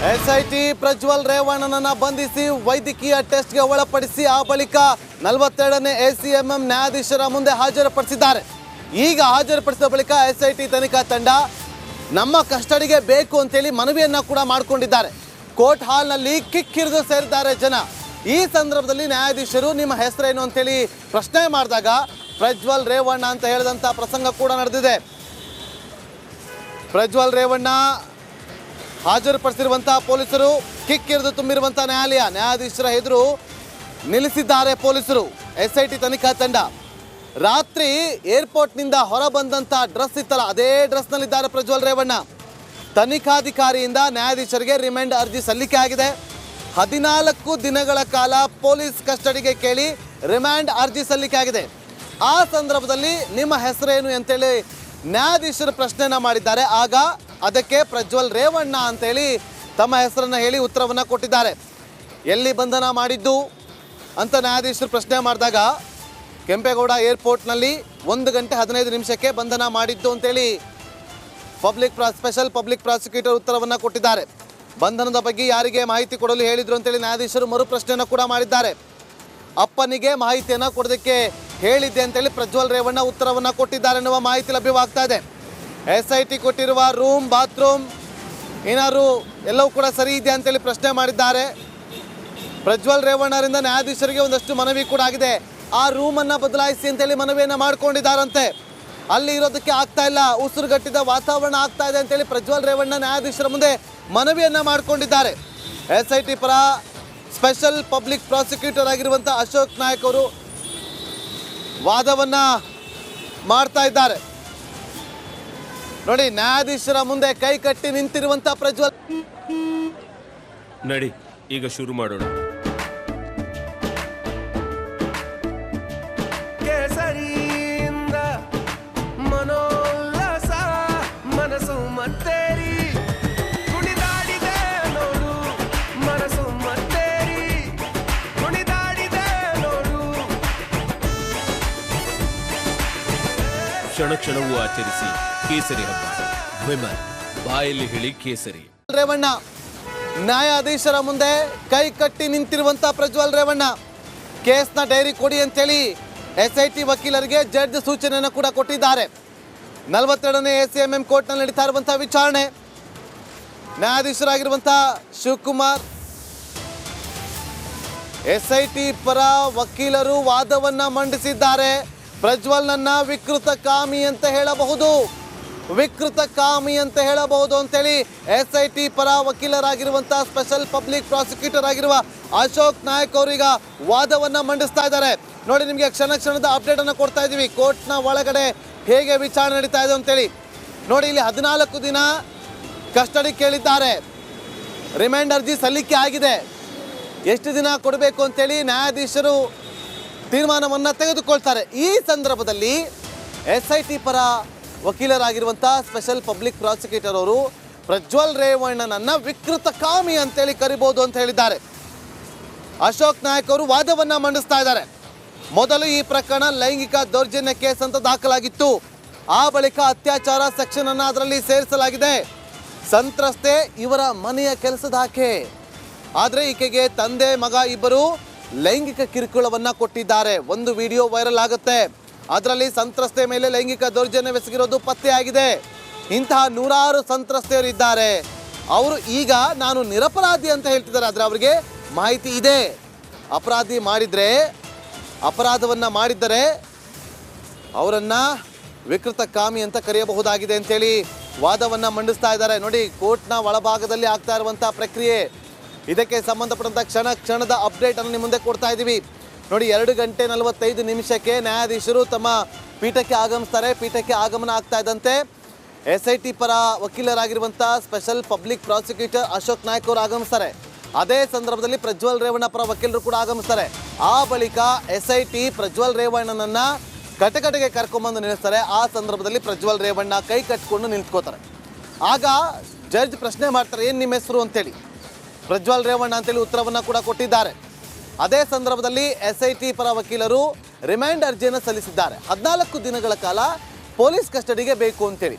SIT Prajwal ರೇವಣ್ಣನನ್ನ ಬಂಧಿಸಿ ವೈದ್ಯಕೀಯ ಟೆಸ್ಟ್ಗೆ ಒಳಪಡಿಸಿ ಆ ಬಳಿಕ 42ನೇ ಎಸಿಎಂಎಂ ನ್ಯಾಯಾಧೀಶರ ಮುಂದೆ ಹಾಜರುಪಡಿಸಿದ್ದಾರೆ. ಈಗ ಹಾಜರುಪಡಿಸಿದ ಬಳಿಕ ಎಸ್ಐಟಿ ತನಿಖಾ ತಂಡ ನಮ್ಮ ಕಸ್ಟಡಿಗೆ ಬೇಕು ಅಂತೇಳಿ ಮನವಿಯನ್ನ ಕೂಡ ಮಾಡಿಕೊಂಡಿದ್ದಾರೆ. ಕೋರ್ಟ್ ಹಾಲ್ನಲ್ಲಿ ಕಿಕ್ಕಿರಿದು ಸೇರಿದ್ದಾರೆ ಜನ. ಈ ಸಂದರ್ಭದಲ್ಲಿ ನ್ಯಾಯಾಧೀಶರು ನಿಮ್ಮ ಹೆಸರೇನು ಅಂತೇಳಿ ಪ್ರಶ್ನೆ ಮಾಡಿದಾಗ ಪ್ರಜ್ವಲ್ ರೇವಣ್ಣ ಅಂತ ಹೇಳಿದಂಥ ಪ್ರಸಂಗ ಕೂಡ ನಡೆದಿದೆ. ಪ್ರಜ್ವಲ್ ರೇವಣ್ಣ ಹಾಜರುಪಡಿಸಿರುವಂತಹ ಪೊಲೀಸರು ಕಿಕ್ಕಿರಿದು ತುಂಬಿರುವಂತಹ ನ್ಯಾಯಾಧೀಶರ ಎದುರು ನಿಲ್ಲಿಸಿದ್ದಾರೆ ಪೊಲೀಸರು. ಎಸ್ಐಟಿ ತನಿಖಾ ತಂಡ ರಾತ್ರಿ ಏರ್ಪೋರ್ಟ್ನಿಂದ ಹೊರಬಂದಂಥ ಡ್ರೆಸ್ ಇತ್ತಲ್ಲ, ಅದೇ ಡ್ರೆಸ್ನಲ್ಲಿದ್ದಾರೆ ಪ್ರಜ್ವಲ್ ರೇವಣ್ಣ. ತನಿಖಾಧಿಕಾರಿಯಿಂದ ನ್ಯಾಯಾಧೀಶರಿಗೆ ರಿಮಾಂಡ್ ಅರ್ಜಿ ಸಲ್ಲಿಕೆ ಆಗಿದೆ. 14 ದಿನಗಳ ಕಾಲ ಪೊಲೀಸ್ ಕಸ್ಟಡಿಗೆ ಕೇಳಿ ರಿಮಾಂಡ್ ಅರ್ಜಿ ಸಲ್ಲಿಕೆ ಆಗಿದೆ. ಆ ಸಂದರ್ಭದಲ್ಲಿ ನಿಮ್ಮ ಹೆಸರೇನು ಅಂತೇಳಿ ನ್ಯಾಯಾಧೀಶರು ಪ್ರಶ್ನೆಯನ್ನ ಮಾಡಿದ್ದಾರೆ. ಆಗ ಅದಕ್ಕೆ ಪ್ರಜ್ವಲ್ ರೇವಣ್ಣ ಅಂತೇಳಿ ತಮ್ಮ ಹೆಸರನ್ನು ಹೇಳಿ ಉತ್ತರವನ್ನು ಕೊಟ್ಟಿದ್ದಾರೆ. ಎಲ್ಲಿ ಬಂಧನ ಮಾಡಿದ್ದು ಅಂತ ನ್ಯಾಯಾಧೀಶರು ಪ್ರಶ್ನೆ ಮಾಡಿದಾಗ ಕೆಂಪೇಗೌಡ ಏರ್ಪೋರ್ಟ್ನಲ್ಲಿ 1 ಗಂಟೆ 15 ನಿಮಿಷಕ್ಕೆ ಬಂಧನ ಮಾಡಿದ್ದು ಅಂತೇಳಿ ಸ್ಪೆಷಲ್ ಪಬ್ಲಿಕ್ ಪ್ರಾಸಿಕ್ಯೂಟರ್ ಉತ್ತರವನ್ನು ಕೊಟ್ಟಿದ್ದಾರೆ. ಬಂಧನದ ಬಗ್ಗೆ ಯಾರಿಗೆ ಮಾಹಿತಿ ಕೊಡಲು ಹೇಳಿದ್ರು ಅಂತೇಳಿ ನ್ಯಾಯಾಧೀಶರು ಮರು ಪ್ರಶ್ನೆಯನ್ನು ಕೂಡ ಮಾಡಿದ್ದಾರೆ. ಅಪ್ಪನಿಗೆ ಮಾಹಿತಿಯನ್ನು ಕೊಡೋದಕ್ಕೆ ಹೇಳಿದ್ದೆ ಅಂತೇಳಿ ಪ್ರಜ್ವಲ್ ರೇವಣ್ಣ ಉತ್ತರವನ್ನು ಕೊಟ್ಟಿದ್ದಾರೆ ಎನ್ನುವ ಮಾಹಿತಿ ಲಭ್ಯವಾಗ್ತಾ ಇದೆ. ಎಸ್ಐಟಿ ಕೊಟ್ಟಿರುವ ರೂಮ್, ಬಾತ್ರೂಮ್ ಏನಾದ್ರು ಎಲ್ಲವೂ ಕೂಡ ಸರಿ ಇದೆ ಅಂತೇಳಿ ಪ್ರಶ್ನೆ ಮಾಡಿದ್ದಾರೆ. ಪ್ರಜ್ವಲ್ ರೇವಣ್ಣರಿಂದ ನ್ಯಾಯಾಧೀಶರಿಗೆ ಒಂದಷ್ಟು ಮನವಿ ಕೂಡ ಆಗಿದೆ. ಆ ರೂಮನ್ನು ಬದಲಾಯಿಸಿ ಅಂತೇಳಿ ಮನವಿಯನ್ನು ಮಾಡ್ಕೊಂಡಿದ್ದಾರಂತೆ. ಅಲ್ಲಿ ಇರೋದಕ್ಕೆ ಆಗ್ತಾ ಇಲ್ಲ, ಉಸಿರುಗಟ್ಟಿದ ವಾತಾವರಣ ಆಗ್ತಾ ಇದೆ ಅಂತೇಳಿ ಪ್ರಜ್ವಲ್ ರೇವಣ್ಣ ನ್ಯಾಯಾಧೀಶರ ಮುಂದೆ ಮನವಿಯನ್ನು ಮಾಡಿಕೊಂಡಿದ್ದಾರೆ. ಎಸ್ಐಟಿ ಪರ ಸ್ಪೆಷಲ್ ಪಬ್ಲಿಕ್ ಪ್ರಾಸಿಕ್ಯೂಟರ್ ಆಗಿರುವಂಥ ಅಶೋಕ್ ನಾಯಕ್ ಅವರು ವಾದವನ್ನು ಮಾಡ್ತಾ ಇದ್ದಾರೆ. ನೋಡಿ, ನ್ಯಾಯಾಧೀಶರ ಮುಂದೆ ಕೈ ಕಟ್ಟಿ ನಿಂತಿರುವಂಥ ಪ್ರಜ್ವಲ್. ನಡಿ ಈಗ ಶುರು ಮಾಡೋಣ. ಕೇಸರಿಯಿಂದ ಮನೋಲ್ಲಾಸ ಮನಸ್ಸು ಮತ್ತೇರಿ ಕುಣಿದಾಡಿದೆ ನೋಡು, ಮನಸ್ಸು ಮತ್ತೇರಿ ಕುಣಿದಾಡಿದೆ ನೋಡು. ಕ್ಷಣ ಕ್ಷಣವೂ ಆಚರಿಸಿ ಕೇಸರಿ ಹಬ್ಬ. ವಿಮಲ್ ಬಾಯಲ್ಲಿ ಹೇಳಿ ಕೇಸರಿ. ರೇವಣ್ಣ ನ್ಯಾಯಾಧೀಶರ ಮುಂದೆ ಕೈ ಕಟ್ಟಿ ನಿಂತಿರುವಂತ ಪ್ರಜ್ವಲ್ ರೇವಣ್ಣ ಕೇಸ್ನ ಡೈರಿ ಕೊಡಿ ಅಂತೇಳಿ ಎಸ್ಐಟಿ ವಕೀಲರಿಗೆ ಜಡ್ಜ್ ಸೂಚನೆಯನ್ನು ಕೂಡ ಕೊಟ್ಟಿದ್ದಾರೆ. 42ನೇ ಎಸಿಎಂಎಂ ಕೋರ್ಟ್ನಲ್ಲಿ ನಡೀತಾ ಇರುವಂತಹ ವಿಚಾರಣೆ. ನ್ಯಾಯಾಧೀಶರಾಗಿರುವಂಥ ಶಿವಕುಮಾರ್, ಎಸ್ಐಟಿ ಪರ ವಕೀಲರು ವಾದವನ್ನ ಮಂಡಿಸಿದ್ದಾರೆ. ಪ್ರಜ್ವಲ್ನನ್ನ ವಿಕೃತ ಕಾಮಿ ಅಂತ ಹೇಳಬಹುದು ಅಂತೇಳಿ ಎಸ್ಐಟಿ ಪರ ವಕೀಲರಾಗಿರುವಂಥ ಸ್ಪೆಷಲ್ ಪಬ್ಲಿಕ್ ಪ್ರಾಸಿಕ್ಯೂಟರ್ ಆಗಿರುವ ಅಶೋಕ್ ನಾಯಕ್ ಅವರೀಗ ವಾದವನ್ನ ಮಂಡಿಸ್ತಾ ಇದ್ದಾರೆ. ನೋಡಿ, ನಿಮಗೆ ಕ್ಷಣ ಕ್ಷಣದ ಅಪ್ಡೇಟ್ ಅನ್ನು ಕೊಡ್ತಾ ಇದ್ದೀವಿ. ಕೋರ್ಟ್ನ ಒಳಗಡೆ ಹೇಗೆ ವಿಚಾರಣೆ ನಡೀತಾ ಇದೆ ಅಂತೇಳಿ ನೋಡಿ. ಇಲ್ಲಿ 14 ದಿನ ಕಸ್ಟಡಿ ಕೇಳಿದ್ದಾರೆ. ರಿಮಾಂಡ್ ಅರ್ಜಿ ಸಲ್ಲಿಕೆ ಆಗಿದೆ. ಎಷ್ಟು ದಿನ ಕೊಡಬೇಕು ಅಂತೇಳಿ ನ್ಯಾಯಾಧೀಶರು ತೀರ್ಮಾನವನ್ನು ತೆಗೆದುಕೊಳ್ತಾರೆ. ಈ ಸಂದರ್ಭದಲ್ಲಿ ಎಸ್ಐಟಿ ಪರ ವಕೀಲರಾಗಿರುವಂಥ ಸ್ಪೆಷಲ್ ಪಬ್ಲಿಕ್ ಪ್ರಾಸಿಕ್ಯೂಟರ್ ಅವರು ಪ್ರಜ್ವಲ್ ರೇವಣ್ಣನನ್ನ ವಿಕೃತ ಕಾಮಿ ಅಂತೇಳಿ ಕರಿಬಹುದು ಅಂತ ಹೇಳಿದ್ದಾರೆ. ಅಶೋಕ್ ನಾಯಕ್ ಅವರು ವಾದವನ್ನ ಮಂಡಿಸ್ತಾ ಇದ್ದಾರೆ. ಮೊದಲು ಈ ಪ್ರಕರಣ ಲೈಂಗಿಕ ದೌರ್ಜನ್ಯ ಕೇಸ್ ಅಂತ ದಾಖಲಾಗಿತ್ತು. ಆ ಬಳಿಕ ಅತ್ಯಾಚಾರ ಸೆಕ್ಷನ್ ಅನ್ನು ಅದರಲ್ಲಿ ಸೇರಿಸಲಾಗಿದೆ. ಸಂತ್ರಸ್ತೆ ಇವರ ಮನೆಯ ಕೆಲಸದ ಆಕೆ. ಆದರೆ ಈಕೆಗೆ ತಂದೆ ಮಗ ಇಬ್ಬರು ಲೈಂಗಿಕ ಕಿರುಕುಳವನ್ನ ಕೊಟ್ಟಿದ್ದಾರೆ. ಒಂದು ವಿಡಿಯೋ ವೈರಲ್ ಆಗುತ್ತೆ. ಅದರಲ್ಲಿ ಸಂತ್ರಸ್ತೆ ಮೇಲೆ ಲೈಂಗಿಕ ದೌರ್ಜನ್ಯವೆಸಗಿರೋದು ಪತ್ತೆಯಾಗಿದೆ. ಇಂತಹ 100 ಸಂತ್ರಸ್ತೆಯರು ಇದ್ದಾರೆ. ಅವರು ಈಗ ನಾನು ನಿರಪರಾಧಿ ಅಂತ ಹೇಳ್ತಿದ್ದಾರೆ. ಆದರೆ ಅವರಿಗೆ ಮಾಹಿತಿ ಇದೆ. ಅಪರಾಧವನ್ನು ಮಾಡಿದ್ದರೆ ಅವರನ್ನು ವಿಕೃತ ಕಾಮಿ ಅಂತ ಕರೆಯಬಹುದಾಗಿದೆ ಅಂತೇಳಿ ವಾದವನ್ನು ಮಂಡಿಸ್ತಾ ಇದ್ದಾರೆ. ನೋಡಿ, ಕೋರ್ಟ್ನ ಒಳಭಾಗದಲ್ಲಿ ಆಗ್ತಾ ಇರುವಂಥ ಪ್ರಕ್ರಿಯೆ. ಇದಕ್ಕೆ ಸಂಬಂಧಪಟ್ಟಂಥ ಕ್ಷಣದ ಅಪ್ಡೇಟ್ ಅನ್ನು ನಿಮ್ಮ ಮುಂದೆ ಕೊಡ್ತಾ ಇದ್ದೀವಿ. ನೋಡಿ, 2 ಗಂಟೆ 45 ನಿಮಿಷಕ್ಕೆ ನ್ಯಾಯಾಧೀಶರು ತಮ್ಮ ಪೀಠಕ್ಕೆ ಆಗಮಿಸ್ತಾರೆ. ಪೀಠಕ್ಕೆ ಆಗಮನ ಆಗ್ತಾ ಇದ್ದಂತೆ ಎಸ್ಐಟಿ ಪರ ವಕೀಲರಾಗಿರುವಂಥ special public prosecutor Ashok Nayak ಅವರು ಆಗಮಿಸ್ತಾರೆ. ಅದೇ ಸಂದರ್ಭದಲ್ಲಿ ಪ್ರಜ್ವಲ್ ರೇವಣ್ಣ ಪರ ವಕೀಲರು ಕೂಡ ಆಗಮಿಸ್ತಾರೆ. ಆ ಬಳಿಕ ಎಸ್ಐಟಿ ಪ್ರಜ್ವಲ್ ರೇವಣ್ಣನನ್ನ ಕಟಕಟೆಗೆ ಕರ್ಕೊಂಬಂದು ನಿಲ್ಲಿಸ್ತಾರೆ. ಆ ಸಂದರ್ಭದಲ್ಲಿ ಪ್ರಜ್ವಲ್ ರೇವಣ್ಣ ಕೈ ಕಟ್ಕೊಂಡು ನಿಂತ್ಕೋತಾರೆ. ಆಗ ಜಡ್ಜ್ ಪ್ರಶ್ನೆ ಮಾಡ್ತಾರೆ, ಏನು ನಿಮ್ಮ ಹೆಸರು ಅಂತೇಳಿ. ಪ್ರಜ್ವಲ್ ರೇವಣ್ಣ ಅಂತೇಳಿ ಉತ್ತರವನ್ನು ಕೂಡ ಕೊಟ್ಟಿದ್ದಾರೆ. ಅದೇ ಸಂದರ್ಭದಲ್ಲಿ ಎಸ್ಐಟಿ ಪರ ವಕೀಲರು ರಿಮಾಂಡ್ ಅರ್ಜಿಯನ್ನು ಸಲ್ಲಿಸಿದ್ದಾರೆ. 14 ದಿನಗಳ ಕಾಲ ಪೊಲೀಸ್ ಕಸ್ಟಡಿಗೆ ಬೇಕು ಅಂತೇಳಿ.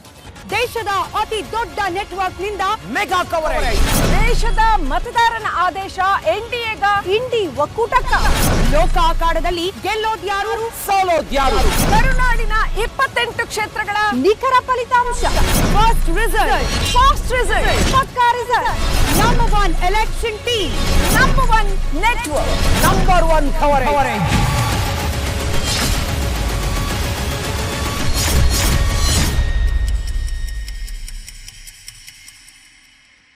ದೇಶದ ಅತಿ ದೊಡ್ಡ ನೆಟ್ವರ್ಕ್ ನಿಂದ ಮೆಗಾ ಕವರೇಜ್. ದೇಶದ ಮತದಾರನ ಆದೇಶ ಎನ್ಡಿಎಗ ಇಂಡಿ ಒಕ್ಕೂಟಕ್ಕ ಲೋಕ ಅಖಾಡದಲ್ಲಿ ಗೆಲ್ಲೋದ್ಯಾರು ಸೋಲೋದ್ಯಾರು? ಕರುನಾಡಿನ 28 ಕ್ಷೇತ್ರಗಳ ನಿಖರ ಫಲಿತಾಂಶ. ಫಾಸ್ಟ್ ರಿಸಲ್ಟ್ ಪಕ್ಕಾ result. Number 1 election team, number 1 network, number 1 coverage.